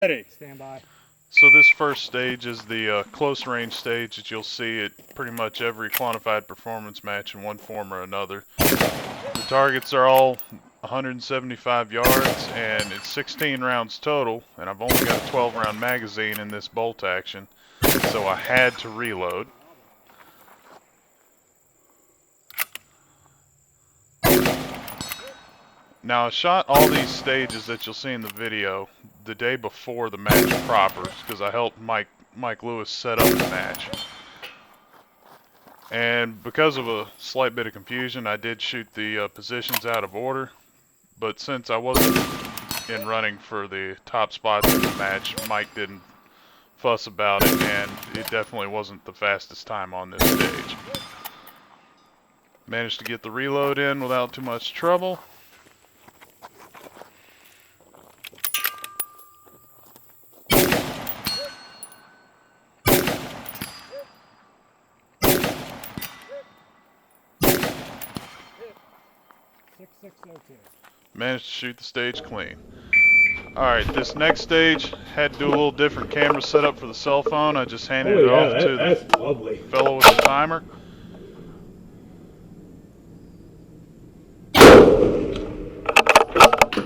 Ready. Stand by. So this first stage is the close range stage that you'll see at pretty much every quantified performance match in one form or another. The targets are all 175 yards and it's 16 rounds total, and I've only got a 12 round magazine in this bolt action, so I had to reload. Now I shot all these stages that you'll see in the video the day before the match proper, because I helped Mike Lewis set up the match. And because of a slight bit of confusion, I did shoot the positions out of order. But since I wasn't in running for the top spots in the match, Mike didn't fuss about it, and it definitely wasn't the fastest time on this stage. Managed to get the reload in without too much trouble. Managed to shoot the stage clean. Alright, this next stage had to do a little different camera setup for the cell phone. I just handed it off to the fellow with the timer.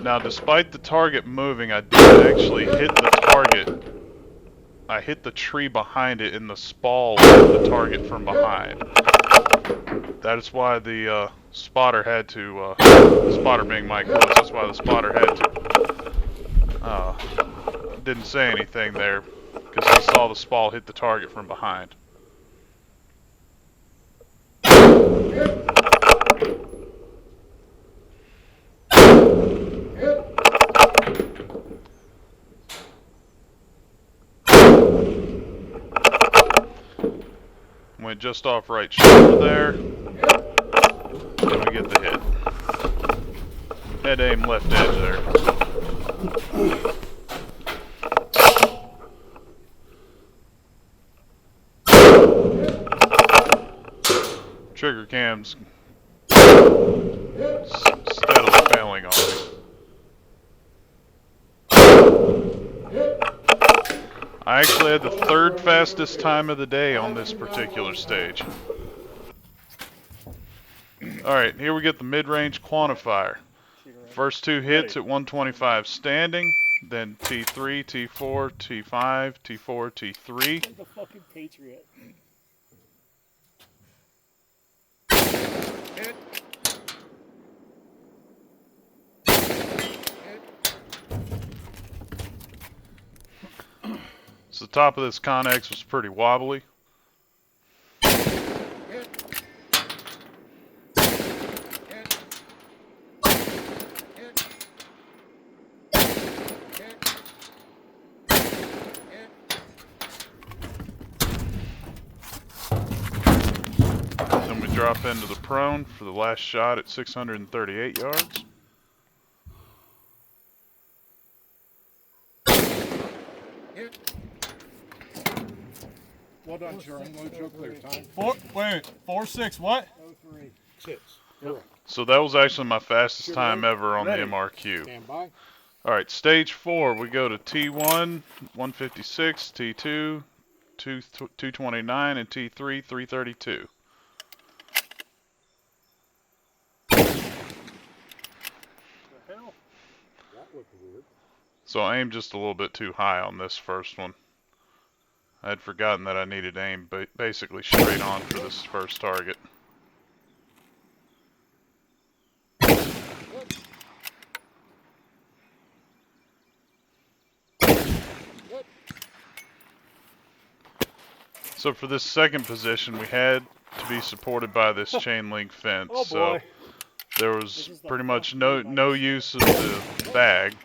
Now, despite the target moving, I did actually hit the target. I hit the tree behind it in the spall of the target from behind. That is why the spotter had to, spotter being Mike Lewis, that's why the spotter had to, didn't say anything there, because he saw the spall hit the target from behind. Went just off right shoulder there, and we get the hit. Head aim left edge there. Trigger cam's steadily failing on me. I actually had the third fastest time of the day on this particular stage. Alright, here we get the mid-range quantifier. First two hits at 125 standing, then T3, T4, T5, T4, T3. The fucking Patriot. So the top of this Connex was pretty wobbly. Then we drop into the prone for the last shot at 638 yards. Well done, Sharon. No joke clear time. 4.6 what? 03. 6. So that was actually my fastest time ever on the MRQ. Stand by. Alright, stage 4, we go to T1, 156, T2, 229, and T3, 332. So I aimed just a little bit too high on this first one. I had forgotten that I needed aim basically straight on for this first target. So for this second position, we had to be supported by this chain link fence. Oh so there was pretty much no use of the bag.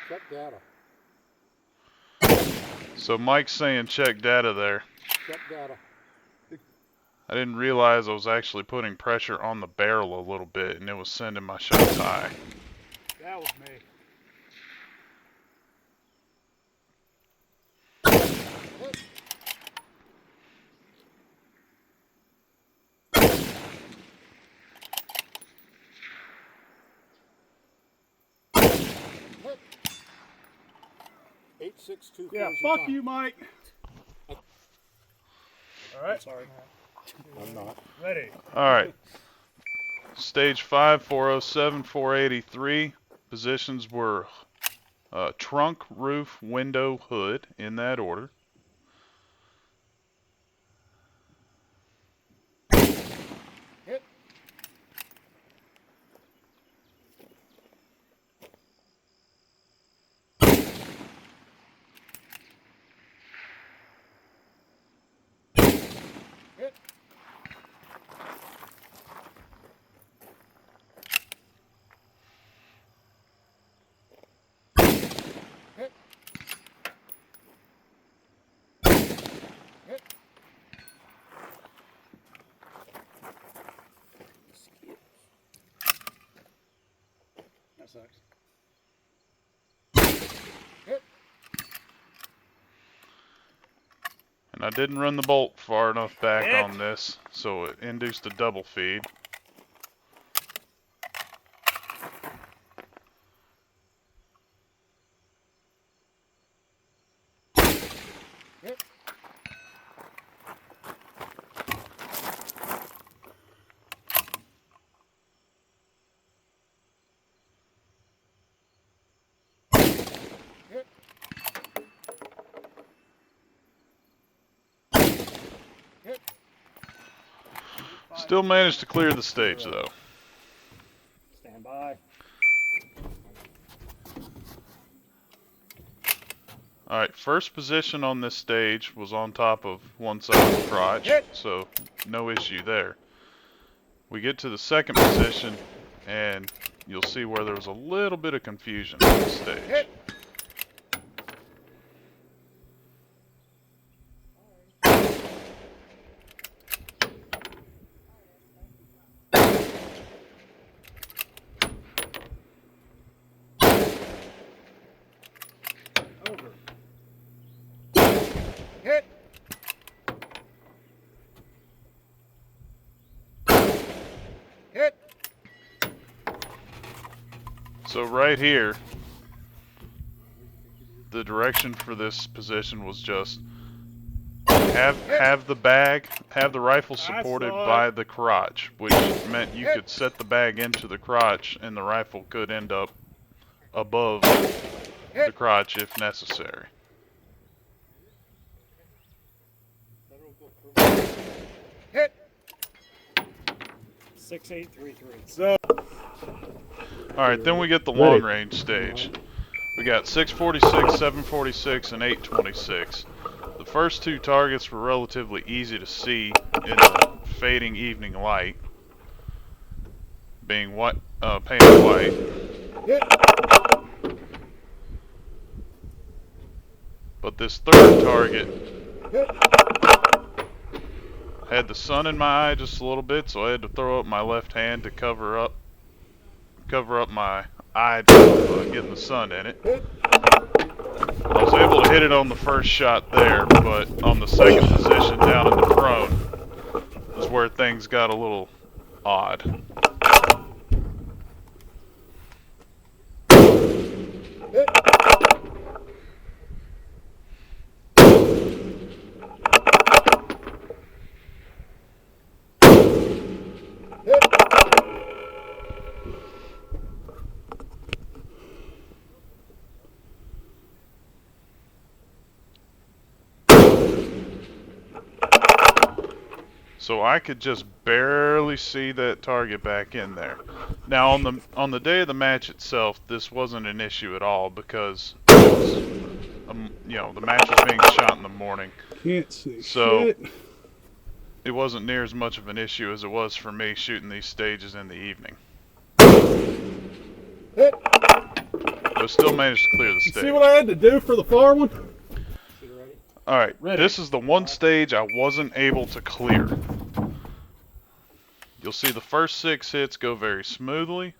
Check data. So Mike's saying check data there. Check data. I didn't realize I was actually putting pressure on the barrel a little bit, and it was sending my shots high. That was me. 6-2-4 Yeah, is your fuck time. you, Mike. All right. Sorry. I'm not. Ready. Alright. Stage 5, 407, 483. Positions were trunk, roof, window, hood, in that order. Hit. Hit. Hit. Hit. That sucks. Hit. And I didn't run the bolt far enough back Hit. on this, so it induced a double feed. Hit. Hit. Hit. Still managed to clear the stage though. Stand by. Alright, first position on this stage was on top of one side of the crotch, so no issue there. We get to the second position, and you'll see where there was a little bit of confusion on this stage. Hit. Over. Hit. Hit. So right here, the direction for this position was just have the rifle supported by the crotch, which meant you could set the bag into the crotch and the rifle could end up above the crotch if necessary. Hit. 6833. So, Alright, then we get the long range stage. We got 646, 746, and 826. The first two targets were relatively easy to see in the fading evening light, being painted white. Hit. But this third target Hit. had the sun in my eye just a little bit, so I had to throw up my left hand to cover up my eye to getting the sun in it. Hit. I was able to hit it on the first shot there, but on the second position down in the prone is where things got a little odd. Hit. Hit. So I could just barely see that target back in there. Now on the day of the match itself, this wasn't an issue at all because it was, the match was being shot in the morning, can't see so shit. it wasn't near as much of an issue as it was for me shooting these stages in the evening. Hit. But still managed to clear the stage. See what I had to do for the far one? Alright, Ready. this is the one stage I wasn't able to clear. You'll see the first 6 hits go very smoothly.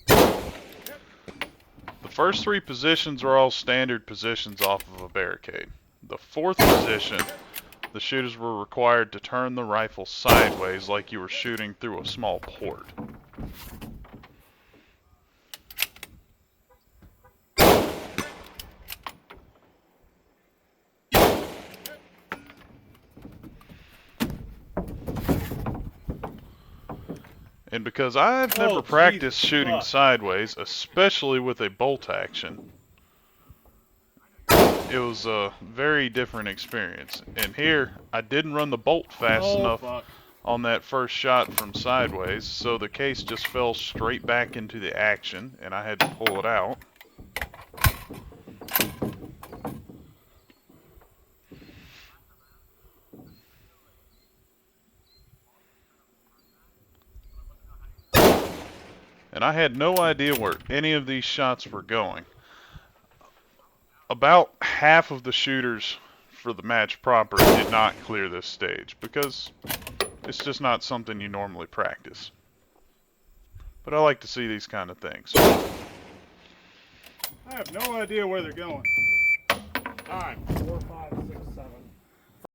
The first 3 positions are all standard positions off of a barricade. The 4th position, the shooters were required to turn the rifle sideways like you were shooting through a small port. And because I've never Oh, practiced Jesus shooting fuck. sideways, especially with a bolt action, it was a very different experience. And here, I didn't run the bolt fast Oh, enough fuck. on that first shot from sideways, so the case just fell straight back into the action, and I had to pull it out. And I had no idea where any of these shots were going. About half of the shooters for the match proper did not clear this stage because it's just not something you normally practice. But I like to see these kind of things. I have no idea where they're going. Time. 4, 5, 6, 7.